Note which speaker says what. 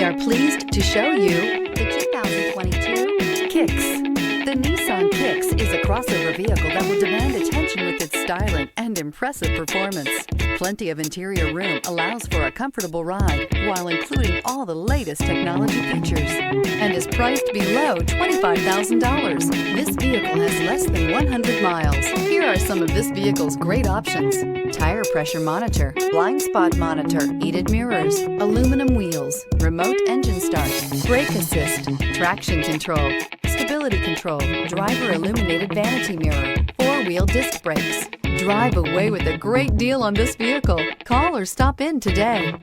Speaker 1: We are pleased to show you the 2022 Kicks. The Nissan Kicks is a crossover vehicle that will demand attention with its styling and impressive performance. Plenty of interior room allows for a comfortable ride while including all the latest technology features and is priced below $25,000. This vehicle has less than 100 miles. Here are some of this vehicle's great options: tire pressure monitor, blind spot monitor, heated mirrors, aluminum wheels, remote engine start, brake assist, traction control, stability control, driver illuminated vanity mirror, four-wheel disc brakes. Drive away with a great deal on this vehicle. Call or stop in today.